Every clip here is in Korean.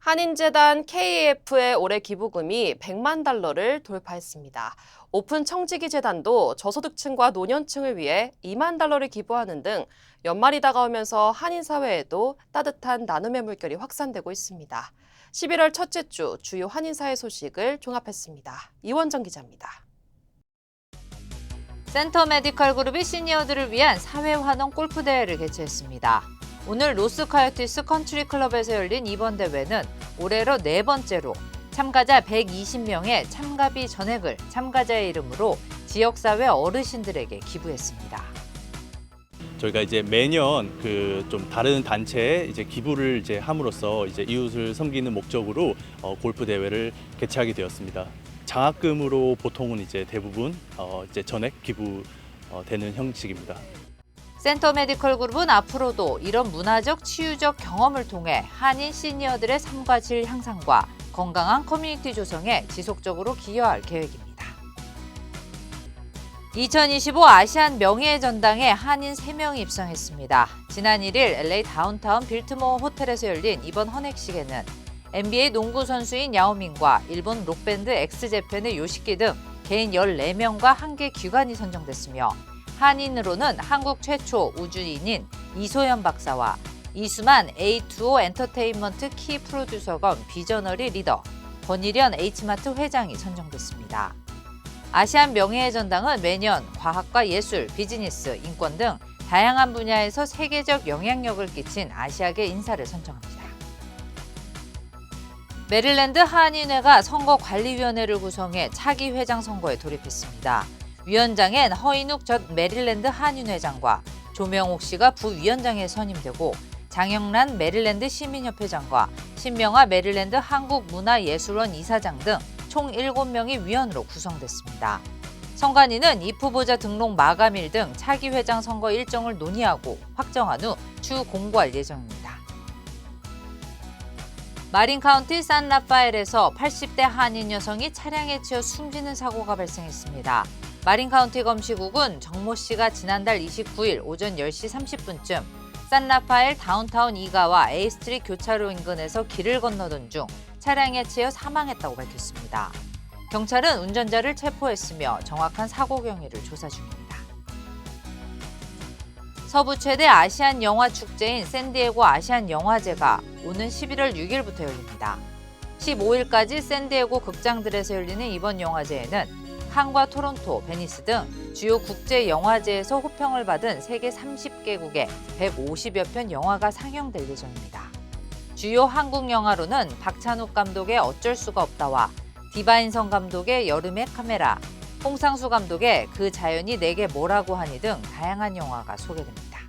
한인재단 KAF의 올해 기부금이 100만 달러를 돌파했습니다. 오픈 청지기 재단도 저소득층과 노년층을 위해 2만 달러를 기부하는 등 연말이 다가오면서 한인 사회에도 따뜻한 나눔의 물결이 확산되고 있습니다. 11월 첫째 주 주요 한인 사회 소식을 종합했습니다. 이원정 기자입니다. 센터 메디컬 그룹이 시니어들을 위한 사회환원 골프 대회를 개최했습니다. 오늘 로스 카요티스 컨트리 클럽에서 열린 이번 대회는 올해로 네 번째로 참가자 120명의 참가비 전액을 참가자의 이름으로 지역사회 어르신들에게 기부했습니다. 저희가 이제 매년 좀 다른 단체에 기부를 함으로써 이웃을 섬기는 목적으로 골프 대회를 개최하게 되었습니다. 장학금으로 보통은 대부분 전액 기부되는 형식입니다. 센터 메디컬 그룹은 앞으로도 이런 문화적 치유적 경험을 통해 한인 시니어들의 삶과 질 향상과 건강한 커뮤니티 조성에 지속적으로 기여할 계획입니다. 2025 아시안 명예의 전당에 한인 3명이 입성했습니다. 지난 1일 LA 다운타운 빌트모어 호텔에서 열린 이번 헌액식에는 NBA 농구 선수인 야오밍과 일본 록밴드 엑스제팬의 요시키 등 개인 14명과 한 개 기관이 선정됐으며 한인으로는 한국 최초 우주인인 이소연 박사와 이수만 A2O 엔터테인먼트 키 프로듀서 겸 비저너리 리더, 권일현 H마트 회장이 선정됐습니다. 아시안 명예의 전당은 매년 과학과 예술, 비즈니스, 인권 등 다양한 분야에서 세계적 영향력을 끼친 아시아계 인사를 선정합니다. 메릴랜드 한인회가 선거관리위원회를 구성해 차기 회장 선거에 돌입했습니다. 위원장엔 허인욱 전 메릴랜드 한인회장과 조명옥 씨가 부위원장에 선임되고 장영란 메릴랜드 시민협회장과 신명아 메릴랜드 한국문화예술원 이사장 등 총 7명이 위원으로 구성됐습니다. 선관위는 입 후보자 등록 마감일 등 차기 회장 선거 일정을 논의하고 확정한 후 추후 공고할 예정입니다. 마린 카운티 산라파엘에서 80대 한인 여성이 차량에 치여 숨지는 사고가 발생했습니다. 마린 카운티 검시국은 정모 씨가 지난달 29일 오전 10시 30분쯤 산라파엘 다운타운 2가와 A스트리트 교차로 인근에서 길을 건너던 중 차량에 치여 사망했다고 밝혔습니다. 경찰은 운전자를 체포했으며 정확한 사고 경위를 조사 중입니다. 서부 최대 아시안 영화 축제인 샌디에고 아시안 영화제가 오는 11월 6일부터 열립니다. 15일까지 샌디에고 극장들에서 열리는 이번 영화제에는 칸과 토론토, 베니스 등 주요 국제 영화제에서 호평을 받은 세계 30개국의 150여 편 영화가 상영될 예정입니다. 주요 한국 영화로는 박찬욱 감독의 어쩔 수가 없다와 디바인성 감독의 여름의 카메라, 홍상수 감독의 그 자연이 내게 뭐라고 하니 등 다양한 영화가 소개됩니다.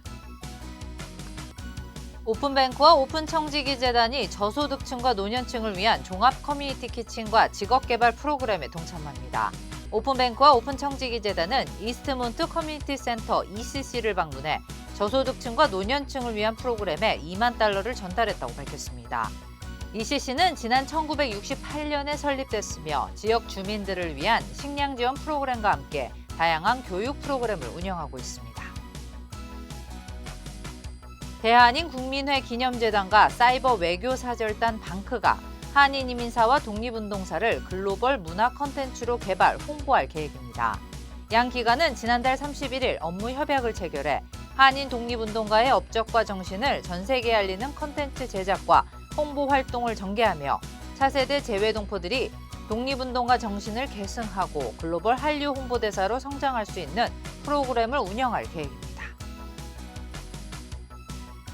오픈뱅크와 오픈청지기 재단이 저소득층과 노년층을 위한 종합 커뮤니티 키친과 직업개발 프로그램에 동참합니다. 오픈뱅크와 오픈청지기 재단은 이스트몬트 커뮤니티 센터 ECC를 방문해 저소득층과 노년층을 위한 프로그램에 2만 달러를 전달했다고 밝혔습니다. ECC는 지난 1968년에 설립됐으며 지역 주민들을 위한 식량 지원 프로그램과 함께 다양한 교육 프로그램을 운영하고 있습니다. 대한인 국민회 기념재단과 사이버 외교사절단 방크가 한인 이민사와 독립운동사를 글로벌 문화 콘텐츠로 개발, 홍보할 계획입니다. 양 기관은 지난달 31일 업무 협약을 체결해 한인 독립운동가의 업적과 정신을 전 세계에 알리는 콘텐츠 제작과 홍보 활동을 전개하며 차세대 재외동포들이 독립운동가 정신을 계승하고 글로벌 한류 홍보대사로 성장할 수 있는 프로그램을 운영할 계획입니다.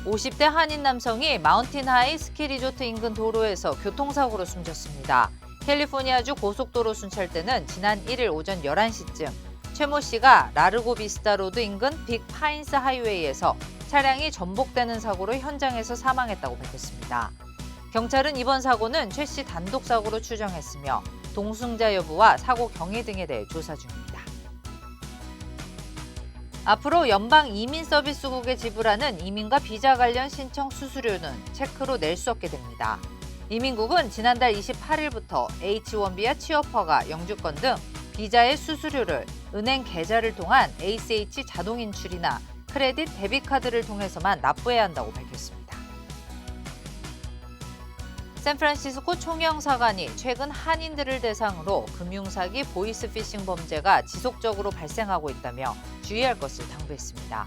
50대 한인 남성이 마운틴 하이 스키 리조트 인근 도로에서 교통사고로 숨졌습니다. 캘리포니아주 고속도로 순찰대는 지난 1일 오전 11시쯤 최모 씨가 라르고 비스타 로드 인근 빅 파인스 하이웨이에서 차량이 전복되는 사고로 현장에서 사망했다고 밝혔습니다. 경찰은 이번 사고는 최 씨 단독 사고로 추정했으며 동승자 여부와 사고 경위 등에 대해 조사 중입니다. 앞으로 연방 이민서비스국에 지불하는 이민과 비자 관련 신청 수수료는 체크로 낼 수 없게 됩니다. 이민국은 지난달 28일부터 H-1B와 취업허가, 영주권 등 비자의 수수료를 은행 계좌를 통한 ACH 자동 인출이나 크레딧 데비카드를 통해서만 납부해야 한다고 밝혔습니다. 샌프란시스코 총영사관이 최근 한인들을 대상으로 금융사기 보이스피싱 범죄가 지속적으로 발생하고 있다며 주의할 것을 당부했습니다.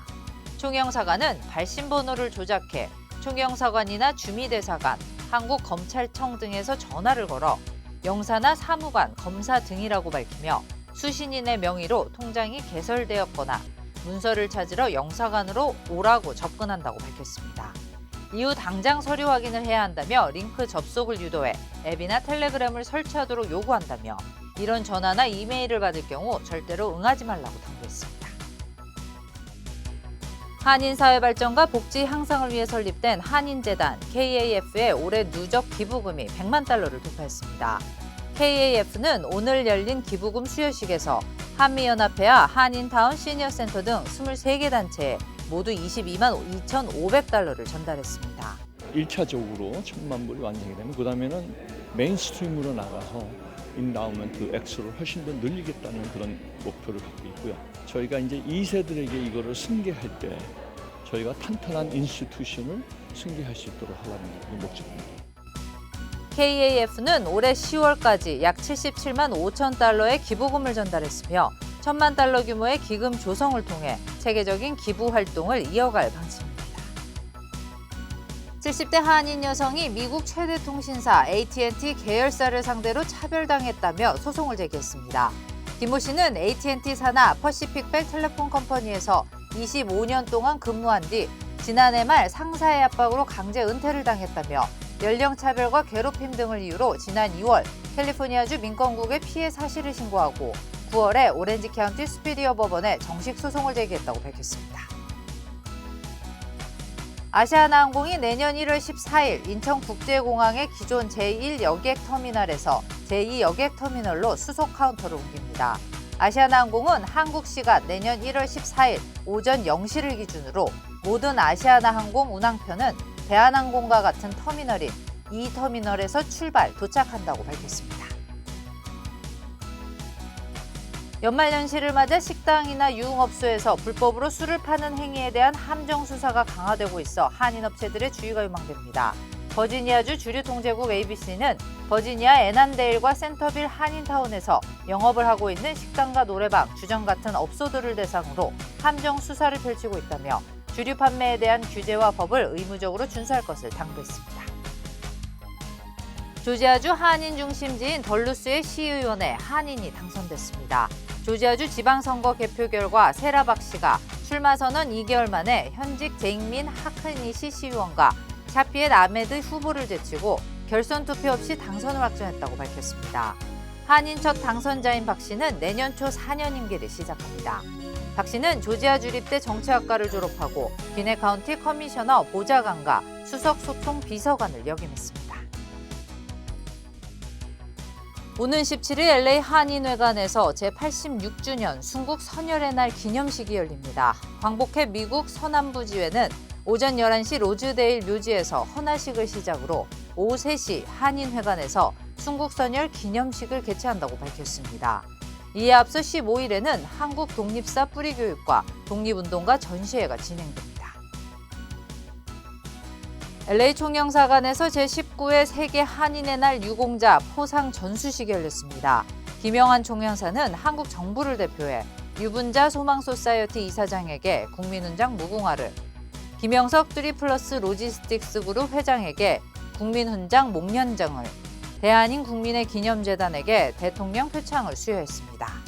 총영사관은 발신번호를 조작해 총영사관이나 주미대사관, 한국검찰청 등에서 전화를 걸어 영사나 사무관, 검사 등이라고 밝히며 수신인의 명의로 통장이 개설되었거나 문서를 찾으러 영사관으로 오라고 접근한다고 밝혔습니다. 이후 당장 서류 확인을 해야 한다며 링크 접속을 유도해 앱이나 텔레그램을 설치하도록 요구한다며 이런 전화나 이메일을 받을 경우 절대로 응하지 말라고 당부했습니다. 한인 사회 발전과 복지 향상을 위해 설립된 한인재단 KAF의 올해 누적 기부금이 100만 달러를 돌파했습니다. KAF는 오늘 열린 기부금 수여식에서 한미연합회와 한인타운 시니어센터 등 23개 단체에 모두 22만 2,500달러를 전달했습니다. 1차적으로 1,000만 불이 완성이 되면 그다음에는 메인스트림으로 나가서 인다우먼트 액수를 훨씬 더 늘리겠다는 그런 목표를 갖고 있고요. 저희가 이제 2세들에게 이거를 승계할 때 저희가 탄탄한 인스티튜션을 승계할 수 있도록 하려는 게 목적입니다. KAF는 올해 10월까지 약 77만 5천 달러의 기부금을 전달했으며 1,000만 달러 규모의 기금 조성을 통해 체계적인 기부 활동을 이어갈 방침입니다. 70대 한인 여성이 미국 최대 통신사 AT&T 계열사를 상대로 차별당했다며 소송을 제기했습니다. 김모 씨는 AT&T 산하 퍼시픽벨 텔레폰 컴퍼니에서 25년 동안 근무한 뒤 지난해 말 상사의 압박으로 강제 은퇴를 당했다며 연령차별과 괴롭힘 등을 이유로 지난 2월 캘리포니아주 민권국에 피해 사실을 신고하고 9월에 오렌지 카운티 수피리어 법원에 정식 소송을 제기했다고 밝혔습니다. 아시아나항공이 내년 1월 14일 인천국제공항의 기존 제1여객터미널에서 제2여객터미널로 수속 카운터를 옮깁니다. 아시아나항공은 한국 시간 내년 1월 14일 오전 0시를 기준으로 모든 아시아나항공 운항편은 대한항공과 같은 터미널인 이 터미널에서 출발, 도착한다고 밝혔습니다. 연말연시를 맞아 식당이나 유흥업소에서 불법으로 술을 파는 행위에 대한 함정 수사가 강화되고 있어 한인업체들의 주의가 요망됩니다. 버지니아주 주류 통제국 ABC는 버지니아 애난데일과 센터빌 한인타운에서 영업을 하고 있는 식당과 노래방, 주점 같은 업소들을 대상으로 함정 수사를 펼치고 있다며 주류 판매에 대한 규제와 법을 의무적으로 준수할 것을 당부했습니다. 조지아주 한인 중심지인 덜루스의 시의원에 한인이 당선됐습니다. 조지아주 지방선거 개표 결과 세라 박 씨가 출마 선언 2개월 만에 현직 잭민 하크니시 시의원과 샤피엣 아메드 후보를 제치고 결선 투표 없이 당선을 확정했다고 밝혔습니다. 한인 첫 당선자인 박 씨는 내년 초 4년 임기를 시작합니다. 박 씨는 조지아 주립대 정치학과를 졸업하고 기네 카운티 커미셔너 보좌관과 수석 소통 비서관을 역임했습니다. 오는 17일 LA 한인회관에서 제86주년 순국 선열의 날 기념식이 열립니다. 광복해 미국 서남부 지회는 오전 11시 로즈데일 묘지에서 헌화식을 시작으로 오후 3시 한인회관에서 순국 선열 기념식을 개최한다고 밝혔습니다. 이에 앞서 15일에는 한국 독립사 뿌리교육과 독립운동가 전시회가 진행됩니다. LA 총영사관에서 제19회 세계 한인의 날 유공자 포상 전수식이 열렸습니다. 김영환 총영사는 한국 정부를 대표해 유분자 소망소사이어티 이사장에게 국민훈장 무궁화를, 김영석 3플러스 로지스틱스 그룹 회장에게 국민훈장 목련장을, 대한인 국민의 기념재단에게 대통령 표창을 수여했습니다.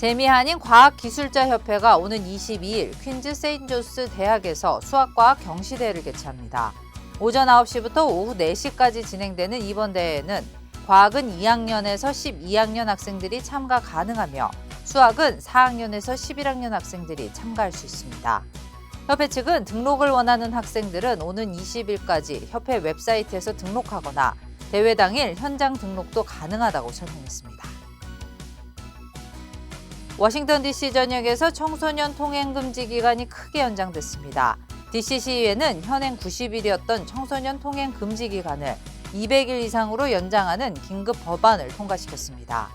재미한인 과학기술자협회가 오는 22일 퀸즈 세인트조스 대학에서 수학과학 경시대회를 개최합니다. 오전 9시부터 오후 4시까지 진행되는 이번 대회에는 과학은 2학년에서 12학년 학생들이 참가 가능하며 수학은 4학년에서 11학년 학생들이 참가할 수 있습니다. 협회 측은 등록을 원하는 학생들은 오는 20일까지 협회 웹사이트에서 등록하거나 대회 당일 현장 등록도 가능하다고 설명했습니다. 워싱턴 DC 전역에서 청소년 통행 금지 기간이 크게 연장됐습니다. DC시의회는 현행 90일이었던 청소년 통행 금지 기간을 200일 이상으로 연장하는 긴급 법안을 통과시켰습니다.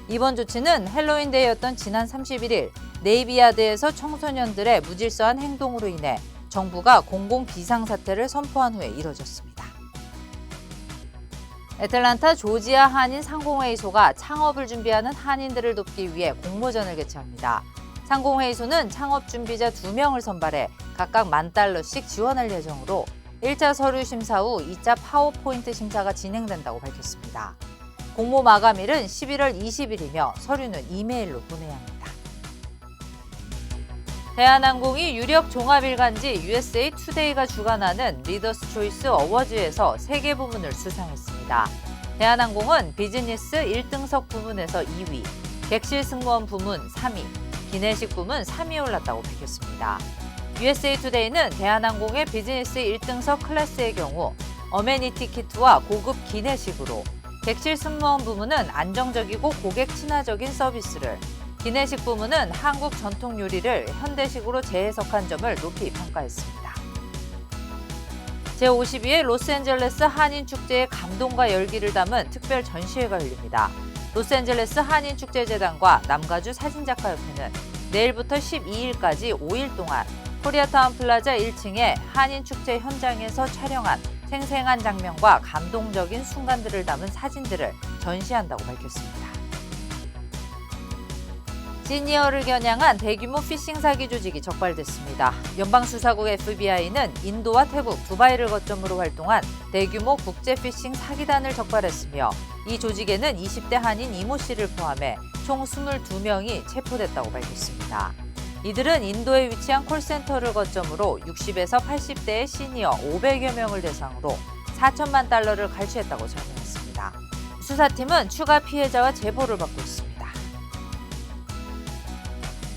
이번 조치는 헬로윈데이였던 지난 31일 네이비야드에서 청소년들의 무질서한 행동으로 인해 정부가 공공 비상사태를 선포한 후에 이뤄졌습니다. 애틀란타 조지아 한인 상공회의소가 창업을 준비하는 한인들을 돕기 위해 공모전을 개최합니다. 상공회의소는 창업 준비자 2명을 선발해 각각 $10,000씩 지원할 예정으로 1차 서류 심사 후 2차 파워포인트 심사가 진행된다고 밝혔습니다. 공모 마감일은 11월 20일이며 서류는 이메일로 보내야 합니다. 대한항공이 유력 종합일간지 USA 투데이가 주관하는 리더스 초이스 어워즈에서 3개 부문을 수상했습니다. 대한항공은 비즈니스 1등석 부문에서 2위, 객실 승무원 부문 3위, 기내식 부문 3위에 올랐다고 밝혔습니다. USA 투데이는 대한항공의 비즈니스 1등석 클래스의 경우 어메니티 키트와 고급 기내식으로, 객실 승무원 부문은 안정적이고 고객 친화적인 서비스를, 기내식 부문은 한국 전통 요리를 현대식으로 재해석한 점을 높이 평가했습니다. 제52회 로스앤젤레스 한인축제의 감동과 열기를 담은 특별 전시회가 열립니다. 로스앤젤레스 한인축제재단과 남가주 사진작가협회는 내일부터 12일까지 5일 동안 코리아타운 플라자 1층의 한인축제 현장에서 촬영한 생생한 장면과 감동적인 순간들을 담은 사진들을 전시한다고 밝혔습니다. 시니어를 겨냥한 대규모 피싱 사기 조직이 적발됐습니다. 연방수사국 FBI는 인도와 태국, 두바이를 거점으로 활동한 대규모 국제 피싱 사기단을 적발했으며 이 조직에는 20대 한인 이모 씨를 포함해 총 22명이 체포됐다고 밝혔습니다. 이들은 인도에 위치한 콜센터를 거점으로 60에서 80대의 시니어 500여 명을 대상으로 $4,000만 갈취했다고 설명했습니다. 수사팀은 추가 피해자와 제보를 받고 있습니다.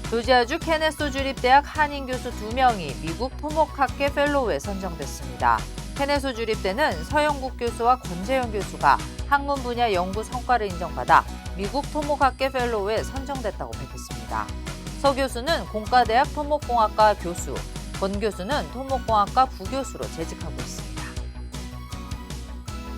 조지아주 케네소 주립대학 한인 교수 2명이 미국 토목학계 펠로우에 선정됐습니다. 케네소 주립대는 서영국 교수와 권재현 교수가 학문 분야 연구 성과를 인정받아 미국 토목학계 펠로우에 선정됐다고 밝혔습니다. 서 교수는 공과대학 토목공학과 교수, 권 교수는 토목공학과 부교수로 재직하고 있습니다.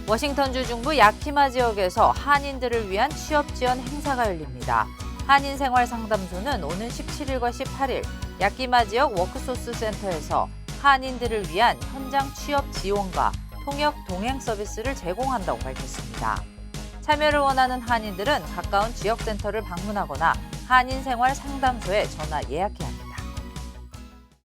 워싱턴주 중부 야키마 지역에서 한인들을 위한 취업 지원 행사가 열립니다. 한인생활상담소는 오는 17일과 18일 야키마 지역 워크소스 센터에서 한인들을 위한 현장 취업 지원과 통역 동행 서비스를 제공한다고 밝혔습니다. 참여를 원하는 한인들은 가까운 지역센터를 방문하거나 한인생활상담소에 전화 예약해야 합니다.